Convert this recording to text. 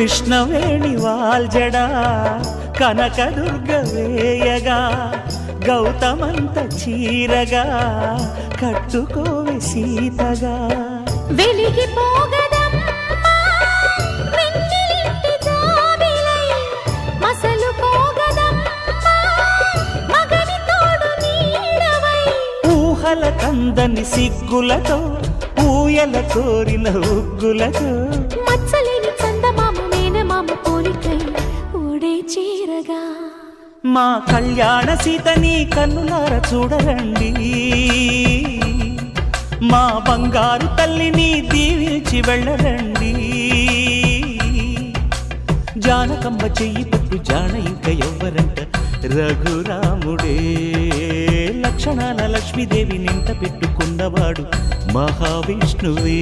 కృష్ణవేణి వాల్జడా కనకదుర్గ వేయగా గౌతమంత చీరగా కట్టుకోవే సీతగా వెలిగిపోగదమ్మా వెన్నెలింటి జాబిలై మసలు పోగదమ్మా మగని తోడు నీడవై ఊహల కందని సిగ్గులతో ఊయల కోరిన ఉగ్గులతో మచ్చలేని చందమామ మేనమామ పోలికై ఊడే చీరగా మా కళ్యాణ సీతని కన్నులార చూడరండి మా బంగారు తల్లిని దీవించి వెళ్ళరండి జానకమ్మ చెయ్యి పట్టు జాన ఇంక ఎవ్వరంట రఘురాముడే లక్షణాల లక్ష్మీదేవి నింట పెట్టుకున్నవాడు మహావిష్ణువే